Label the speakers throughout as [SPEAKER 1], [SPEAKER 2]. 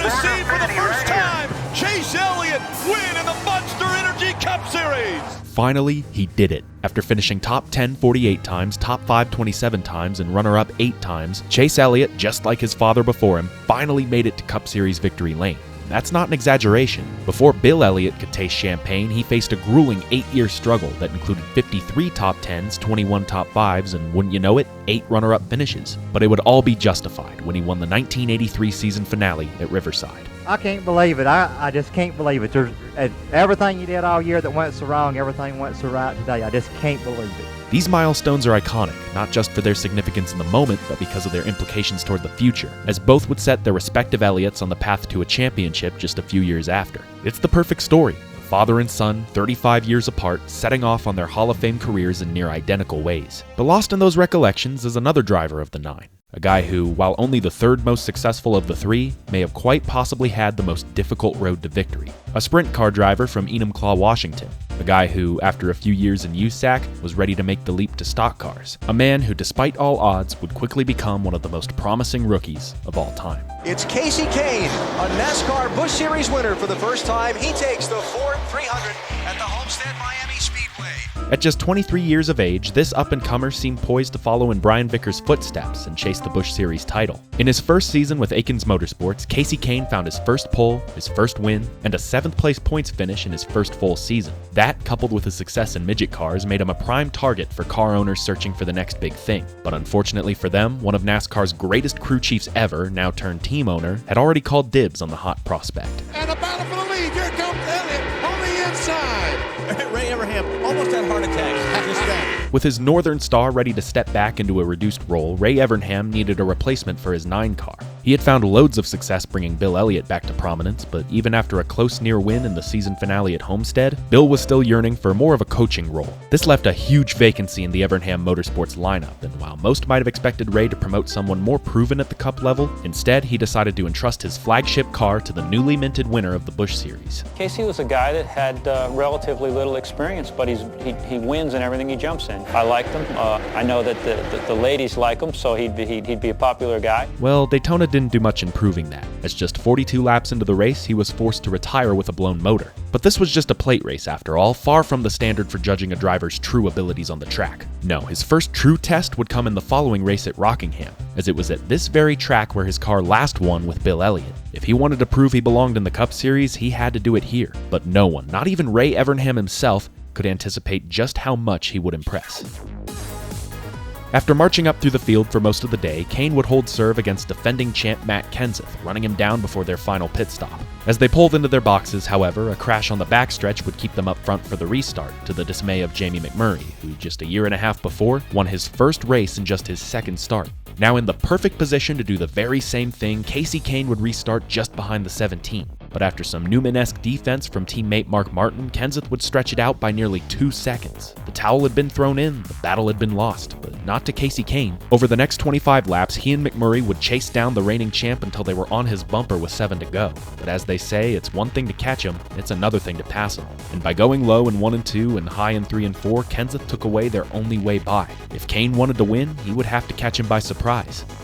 [SPEAKER 1] to see for the first time Chase Elliott win in the Monster Energy Cup Series.
[SPEAKER 2] Finally, he did it. After finishing top 10 48 times, top 5 27 times, and runner-up 8 times, Chase Elliott, just like his father before him, finally made it to Cup Series victory lane. That's not an exaggeration. Before Bill Elliott could taste champagne, he faced a grueling 8-year struggle that included 53 top 10s, 21 top 5s, and wouldn't you know it, 8 runner-up finishes. But it would all be justified when he won the 1983 season finale at Riverside.
[SPEAKER 3] I can't believe it. I just can't believe it. There's everything you did all year that went so wrong, everything went so right today. I just can't believe it.
[SPEAKER 2] These milestones are iconic, not just for their significance in the moment, but because of their implications toward the future, as both would set their respective Elliots on the path to a championship just a few years after. It's the perfect story. Father and son, 35 years apart, setting off on their Hall of Fame careers in near identical ways. But lost in those recollections is another driver of the 9. A guy who, while only the third most successful of the 3, may have quite possibly had the most difficult road to victory. A sprint car driver from Enumclaw, Washington. A guy who, after a few years in USAC, was ready to make the leap to stock cars. A man who, despite all odds, would quickly become one of the most promising rookies of all time.
[SPEAKER 4] It's Kasey Kahne, a NASCAR Busch Series winner for the first time. He takes the Ford 300 at the Homestead Miami Speedway.
[SPEAKER 2] At just 23 years of age, this up-and-comer seemed poised to follow in Brian Vickers' footsteps and chase the Busch Series title. In his first season with Aikens Motorsports, Kasey Kahne found his first pole, his first win, and a 7th-place points finish in his first full season. That, coupled with his success in midget cars, made him a prime target for car owners searching for the next big thing. But unfortunately for them, one of NASCAR's greatest crew chiefs ever, now turned team owner, had already called dibs on the hot prospect.
[SPEAKER 5] And a battle for the lead. Here comes Elliott on the inside.
[SPEAKER 4] Ray Evernham almost had a heart attack. Just that.
[SPEAKER 2] With his Northern star ready to step back into a reduced role, Ray Evernham needed a replacement for his 9 car. He had found loads of success bringing Bill Elliott back to prominence, but even after a close near win in the season finale at Homestead, Bill was still yearning for more of a coaching role. This left a huge vacancy in the Evernham Motorsports lineup, and while most might have expected Ray to promote someone more proven at the Cup level, instead he decided to entrust his flagship car to the newly minted winner of the Busch Series.
[SPEAKER 6] Kasey was a guy that had relatively little experience, but he wins in everything he jumps in. I liked him. I know that the ladies like him, so he'd be a popular guy.
[SPEAKER 2] Well, Daytona didn't do much in proving that, as just 42 laps into the race, he was forced to retire with a blown motor. But this was just a plate race after all, far from the standard for judging a driver's true abilities on the track. No, his first true test would come in the following race at Rockingham, as it was at this very track where his car last won with Bill Elliott. If he wanted to prove he belonged in the Cup Series, he had to do it here. But no one, not even Ray Evernham himself, could anticipate just how much he would impress. After marching up through the field for most of the day, Kane would hold serve against defending champ Matt Kenseth, running him down before their final pit stop. As they pulled into their boxes, however, a crash on the backstretch would keep them up front for the restart, to the dismay of Jamie McMurray, who just a year and a half before won his first race in just his second start. Now in the perfect position to do the very same thing, Kasey Kahne would restart just behind the 17. But after some Newman-esque defense from teammate Mark Martin, Kenseth would stretch it out by nearly 2 seconds. The towel had been thrown in, the battle had been lost, but not to Kasey Kahne. Over the next 25 laps, he and McMurray would chase down the reigning champ until they were on his bumper with 7 to go. But as they say, it's one thing to catch him, it's another thing to pass him. And by going low in 1 and 2 and high in 3 and 4, Kenseth took away their only way by. If Kane wanted to win, he would have to catch him by surprise.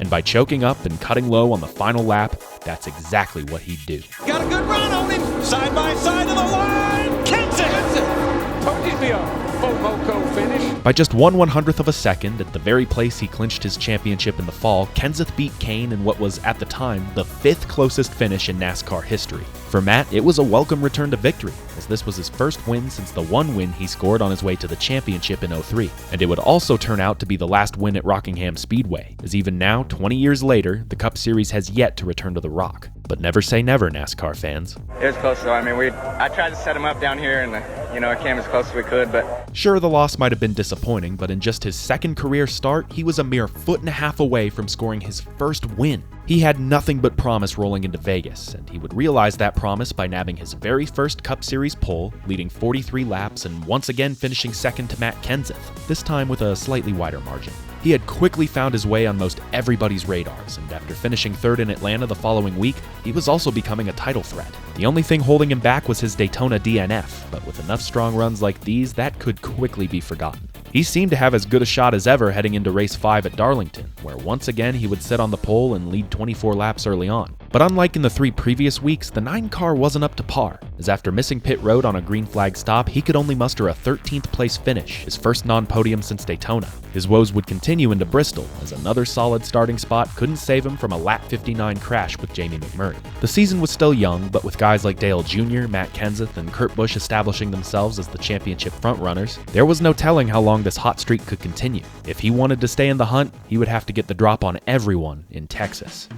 [SPEAKER 2] And by choking up and cutting low on the final lap, that's exactly what he'd do.
[SPEAKER 1] Got a good run on him. Side by side of the line. Kenseth.
[SPEAKER 5] Told you to be a Foco finish.
[SPEAKER 2] By just 1/100th of a second, at the very place he clinched his championship in the fall, Kenseth beat Kane in what was, at the time, the 5th closest finish in NASCAR history. For Matt, it was a welcome return to victory, as this was his first win since the 1 win he scored on his way to the championship in '03. And it would also turn out to be the last win at Rockingham Speedway, as even now, 20 years later, the Cup Series has yet to return to the Rock. But never say never, NASCAR fans.
[SPEAKER 7] It was close though. I mean, I tried to set him up down here, and it came as close as we could. But
[SPEAKER 2] sure, the loss might have been disappointing, but in just his second career start, he was a mere 1.5 feet away from scoring his first win. He had nothing but promise rolling into Vegas, and he would realize that promise by nabbing his very first Cup Series pole, leading 43 laps, and once again finishing second to Matt Kenseth, this time with a slightly wider margin. He had quickly found his way on most everybody's radars, and after finishing third in Atlanta the following week, he was also becoming a title threat. The only thing holding him back was his Daytona DNF, but with enough strong runs like these, that could quickly be forgotten. He seemed to have as good a shot as ever heading into race 5 at Darlington, where once again he would sit on the pole and lead 24 laps early on. But unlike in the 3 previous weeks, the 9 car wasn't up to par, as after missing pit road on a green flag stop, he could only muster a 13th place finish, his first non-podium since Daytona. His woes would continue into Bristol, as another solid starting spot couldn't save him from a lap 59 crash with Jamie McMurray. The season was still young, but with guys like Dale Jr., Matt Kenseth, and Kurt Busch establishing themselves as the championship frontrunners, there was no telling how long this hot streak could continue. If he wanted to stay in the hunt, he would have to get the drop on everyone in Texas.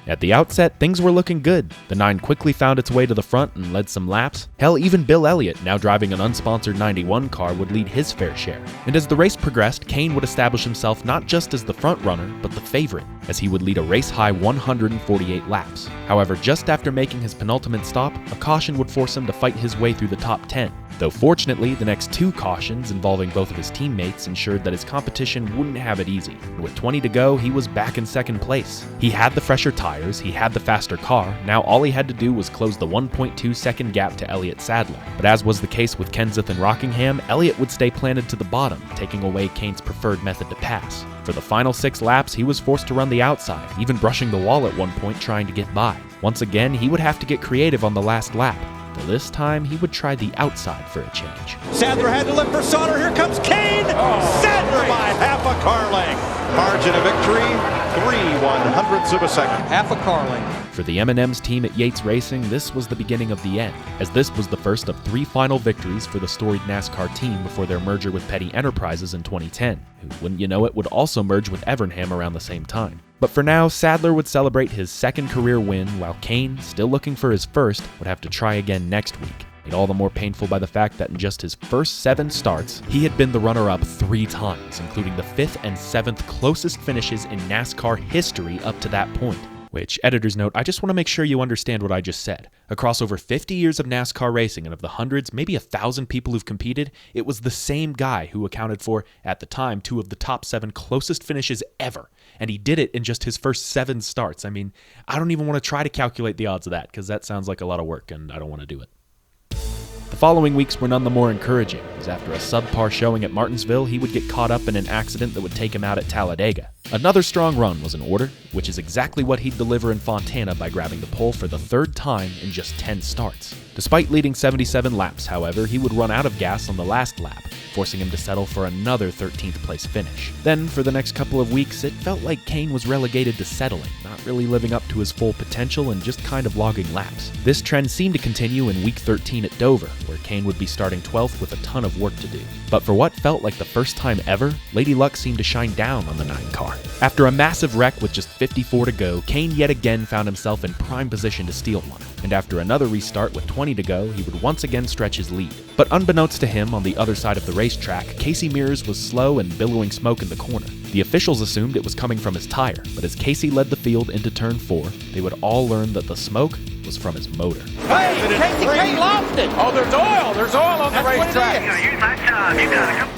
[SPEAKER 2] At the outset, things were looking good. The 9 quickly found its way to the front and led some laps. Hell, even Bill Elliott, now driving an unsponsored 91 car, would lead his fair share. And as the race progressed, Kane would establish himself not just as the front runner, but the favorite, as he would lead a race-high 148 laps. However, just after making his penultimate stop, a caution would force him to fight his way through the top 10. Though fortunately, the next 2 cautions involving both of his teammates ensured that his competition wouldn't have it easy. And with 20 to go, he was back in second place. He had the fresher tires, he had the faster car, now all he had to do was close the 1.2 second gap to Elliott Sadler. But as was the case with Kenseth and Rockingham, Elliott would stay planted to the bottom, taking away Kane's preferred method to pass. For the final 6 laps, he was forced to run the outside, even brushing the wall at one point trying to get by. Once again, he would have to get creative on the last lap. But this time, he would try the outside for a change.
[SPEAKER 1] Sadler had to lift for Sauter. Here comes Kane. Sadler by half a car length. Margin of victory, 3/100ths of a second.
[SPEAKER 4] Half a car length.
[SPEAKER 2] For the M&M's team at Yates Racing, this was the beginning of the end, as this was the first of 3 final victories for the storied NASCAR team before their merger with Petty Enterprises in 2010, who, wouldn't you know it, would also merge with Evernham around the same time. But for now, Sadler would celebrate his second career win, while Kane, still looking for his first, would have to try again next week. Made all the more painful by the fact that in just his first 7 starts, he had been the runner-up 3 times, including the 5th and 7th closest finishes in NASCAR history up to that point. Which, editor's note, I just want to make sure you understand what I just said. Across over 50 years of NASCAR racing, and of the hundreds, maybe 1,000 people who've competed, it was the same guy who accounted for, at the time, 2 of the top 7 closest finishes ever. And he did it in just his first 7 starts. I mean, I don't even want to try to calculate the odds of that, because that sounds like a lot of work, and I don't want to do it. The following weeks were none the more encouraging, as after a subpar showing at Martinsville, he would get caught up in an accident that would take him out at Talladega. Another strong run was in order, which is exactly what he'd deliver in Fontana by grabbing the pole for the 3rd time in just 10 starts. Despite leading 77 laps, however, he would run out of gas on the last lap, forcing him to settle for another 13th place finish. Then, for the next couple of weeks, it felt like Kane was relegated to settling, not really living up to his full potential and just kind of logging laps. This trend seemed to continue in week 13 at Dover, where Kane would be starting 12th with a ton of work to do. But for what felt like the first time ever, Lady Luck seemed to shine down on the 9 car. After a massive wreck with just 54 to go, Kane yet again found himself in prime position to steal one. And after another restart with 20 to go, he would once again stretch his lead. But unbeknownst to him, on the other side of the racetrack, Casey Mears was slow and billowing smoke in the corner. The officials assumed it was coming from his tire, but as Casey led the field into turn 4, they would all learn that the smoke was from his motor.
[SPEAKER 1] Hey, Kasey Kahne lost it. Oh, there's oil. There's oil on the racetrack.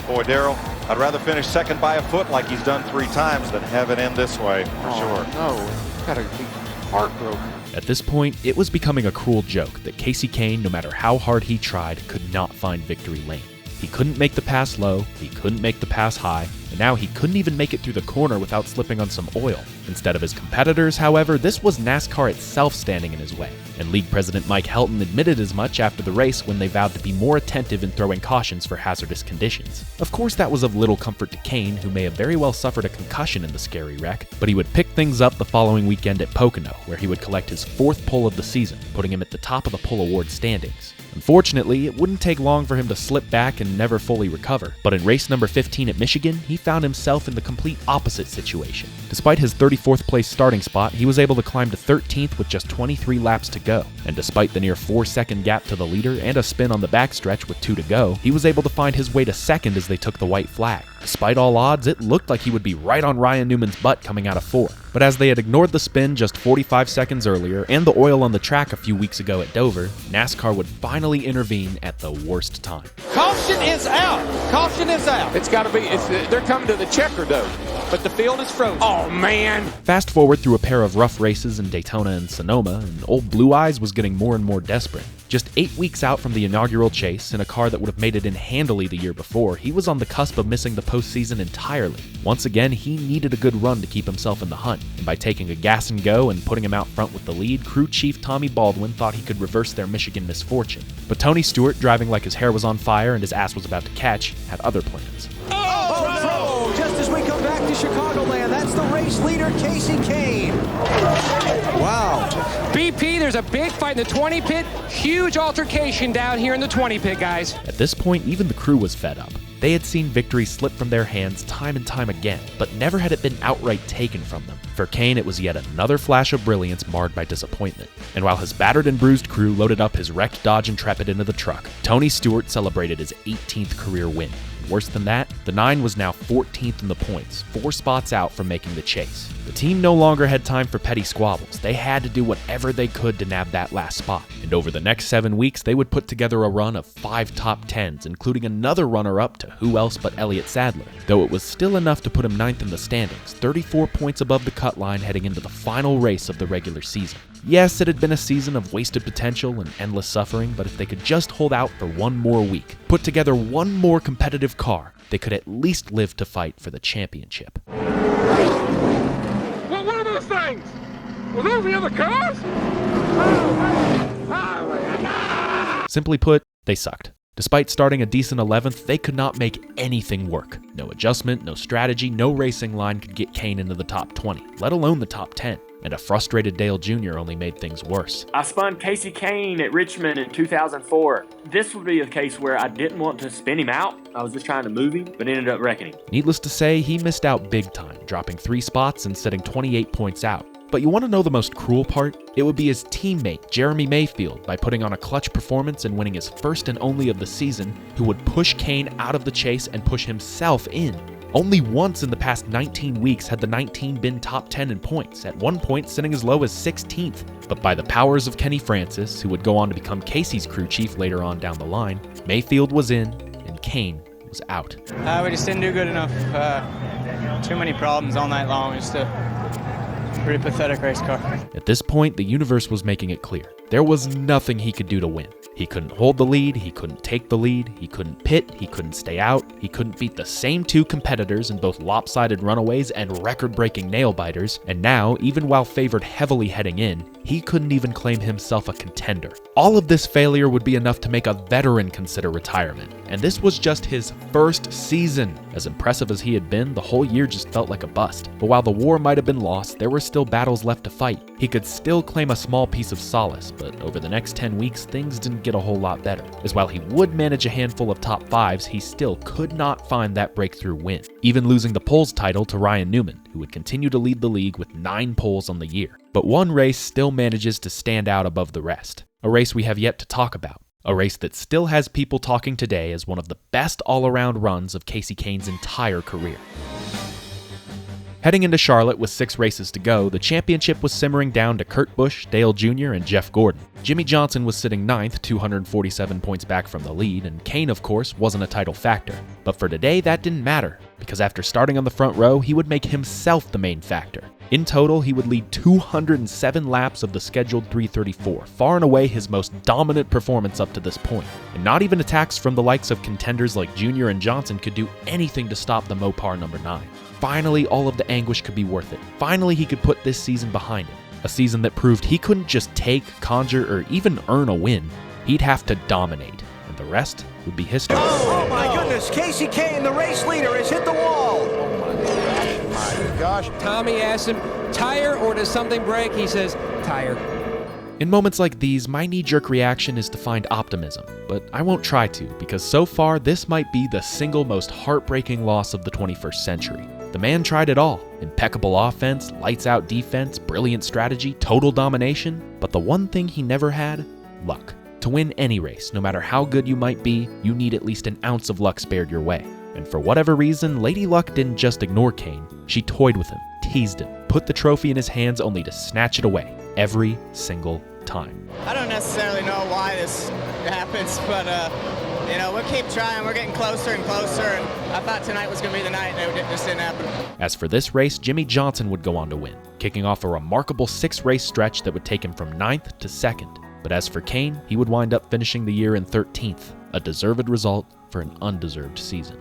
[SPEAKER 5] Boy, Darrell, I'd rather finish second by a foot like he's done 3 times than have it end this way, for sure.
[SPEAKER 8] No, gotta be heartbroken.
[SPEAKER 2] At this point, it was becoming a cruel joke that Kasey Kahne, no matter how hard he tried, could not find victory lane. He couldn't make the pass low, he couldn't make the pass high, and now he couldn't even make it through the corner without slipping on some oil. Instead of his competitors, however, this was NASCAR itself standing in his way. And League President Mike Helton admitted as much after the race when they vowed to be more attentive in throwing cautions for hazardous conditions. Of course, that was of little comfort to Kane, who may have very well suffered a concussion in the scary wreck, but he would pick things up the following weekend at Pocono, where he would collect his 4th pole of the season, putting him at the top of the pole award standings. Unfortunately, it wouldn't take long for him to slip back and never fully recover, but in race number 15 at Michigan, he found himself in the complete opposite situation. Despite his 34th place starting spot, he was able to climb to 13th with just 23 laps to go, and despite the near 4-second gap to the leader and a spin on the backstretch with 2 to go, he was able to find his way to 2nd as they took the white flag. Despite all odds, it looked like he would be right on Ryan Newman's butt coming out of 4. But as they had ignored the spin just 45 seconds earlier and the oil on the track a few weeks ago at Dover, NASCAR would finally intervene at the worst time.
[SPEAKER 1] Caution is out. Caution is out.
[SPEAKER 8] It's got to be. They're coming to the checker, though.
[SPEAKER 4] but the field is frozen.
[SPEAKER 8] Oh, man.
[SPEAKER 2] Fast forward through a pair of rough races in Daytona and Sonoma, and old Blue Eyes was getting more and more desperate. Just 8 weeks out from the inaugural chase, in a car that would have made it in handily the year before, he was on the cusp of missing the postseason entirely. Once again, he needed a good run to keep himself in the hunt, and by taking a gas and go and putting him out front with the lead, crew chief Tommy Baldwin thought he could reverse their Michigan misfortune. But Tony Stewart, driving like his hair was on fire and his ass was about to catch, had other plans.
[SPEAKER 4] Oh, no! Just as we come back to Chicagoland, that's the race leader, Kasey Kahne. Wow.
[SPEAKER 8] BP, there's a big fight in the 20 pit. Huge altercation down here in the 20 pit, guys.
[SPEAKER 2] At this point, even the crew was fed up. They had seen victory slip from their hands time and time again, but never had it been outright taken from them. For Kane, it was yet another flash of brilliance marred by disappointment. And while his battered and bruised crew loaded up his wrecked Dodge Intrepid into the truck, Tony Stewart celebrated his 18th career win. Worse than that, the 9 was now 14th in the points, 4 spots out from making the chase. The team no longer had time for petty squabbles. They had to do whatever they could to nab that last spot. And over the next 7 weeks, they would put together a run of 5 top 10s, including another runner-up to who else but Elliott Sadler, though it was still enough to put him 9th in the standings, 34 points above the cut line heading into the final race of the regular season. Yes, it had been a season of wasted potential and endless suffering, but if they could just hold out for one more week, put together one more competitive car, they could at least live to fight for the championship.
[SPEAKER 8] What are those things? Were those the other cars?
[SPEAKER 2] Simply put, they sucked. Despite starting a decent 11th, they could not make anything work. No adjustment, no strategy, no racing line could get Kane into the top 20, let alone the top 10. And a frustrated Dale Jr. only made things worse.
[SPEAKER 9] I spun Kasey Kahne at Richmond in 2004. This would be a case where I didn't want to spin him out. I was just trying to move him, but ended up wrecking him.
[SPEAKER 2] Needless to say, he missed out big time, dropping 3 spots and setting 28 points out. But you want to know the most cruel part? It would be his teammate, Jeremy Mayfield, by putting on a clutch performance and winning his first and only of the season, who would push Kane out of the chase and push himself in. Only once in the past 19 weeks had the 19 been top 10 in points, at one point sitting as low as 16th. But by the powers of Kenny Francis, who would go on to become Casey's crew chief later on down the line, Mayfield was in and Kane was out.
[SPEAKER 7] We just didn't do good enough. Too many problems all night long. Just a pretty pathetic race car.
[SPEAKER 2] At this point, the universe was making it clear. There was nothing he could do to win. He couldn't hold the lead, he couldn't take the lead, he couldn't pit, he couldn't stay out, he couldn't beat the same 2 competitors in both lopsided runaways and record-breaking nail-biters, and now, even while favored heavily heading in, he couldn't even claim himself a contender. All of this failure would be enough to make a veteran consider retirement, and this was just his first season. As impressive as he had been, the whole year just felt like a bust. But while the war might have been lost, there were still battles left to fight. He could still claim a small piece of solace, but over the next 10 weeks, things didn't get a whole lot better. As while he would manage a handful of top 5s, he still could not find that breakthrough win, even losing the poles title to Ryan Newman, who would continue to lead the league with 9 poles on the year. But one race still manages to stand out above the rest, a race we have yet to talk about. A race that still has people talking today as one of the best all-around runs of Kasey Kahne's entire career. Heading into Charlotte with 6 races to go, the championship was simmering down to Kurt Busch, Dale Jr., and Jeff Gordon. Jimmy Johnson was sitting 9th, 247 points back from the lead, and Kane, of course, wasn't a title factor. But for today, that didn't matter, because after starting on the front row, he would make himself the main factor. In total, he would lead 207 laps of the scheduled 334, far and away his most dominant performance up to this point. And not even attacks from the likes of contenders like Jr. and Johnson could do anything to stop the Mopar number 9. Finally, all of the anguish could be worth it. Finally, he could put this season behind him. A season that proved he couldn't just take, conjure, or even earn a win. He'd have to dominate, and the rest would be history.
[SPEAKER 4] Oh my goodness, Kasey Kahne, the race leader, has hit the wall.
[SPEAKER 8] My gosh. Tommy asked him, tire or does something break? He says, tire.
[SPEAKER 2] In moments like these, my knee-jerk reaction is to find optimism, but I won't try to, because so far this might be the single most heartbreaking loss of the 21st century. The man tried it all. Impeccable offense, lights-out defense, brilliant strategy, total domination, but the one thing he never had? Luck. To win any race, no matter how good you might be, you need at least an ounce of luck spared your way. And for whatever reason, Lady Luck didn't just ignore Kane. She toyed with him, teased him, put the trophy in his hands only to snatch it away, every single time.
[SPEAKER 7] I don't necessarily know why this happens, but You know, we'll keep trying. We're getting closer and closer, and I thought tonight was going to be the night, and it just didn't happen.
[SPEAKER 2] As for this race, Jimmie Johnson would go on to win, kicking off a remarkable 6-race stretch that would take him from 9th to 2nd. But as for Kane, he would wind up finishing the year in 13th, a deserved result for an undeserved season.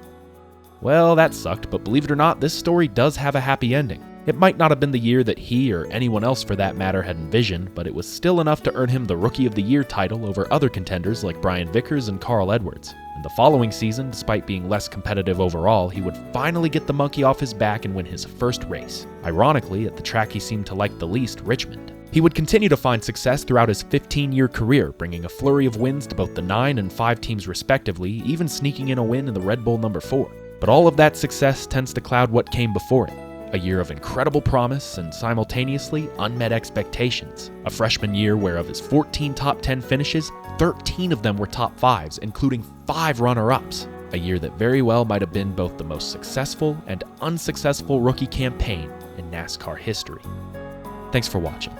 [SPEAKER 2] Well, that sucked, but believe it or not, this story does have a happy ending. It might not have been the year that he, or anyone else for that matter, had envisioned, but it was still enough to earn him the Rookie of the Year title over other contenders like Brian Vickers and Carl Edwards. And the following season, despite being less competitive overall, he would finally get the monkey off his back and win his first race. Ironically, at the track he seemed to like the least, Richmond. He would continue to find success throughout his 15-year career, bringing a flurry of wins to both the 9 and 5 teams respectively, even sneaking in a win in the Red Bull number 4. But all of that success tends to cloud what came before it. A year of incredible promise and simultaneously unmet expectations. A freshman year where of his 14 top 10 finishes, 13 of them were top 5s, including 5 runner-ups. A year that very well might have been both the most successful and unsuccessful rookie campaign in NASCAR history. Thanks for watching.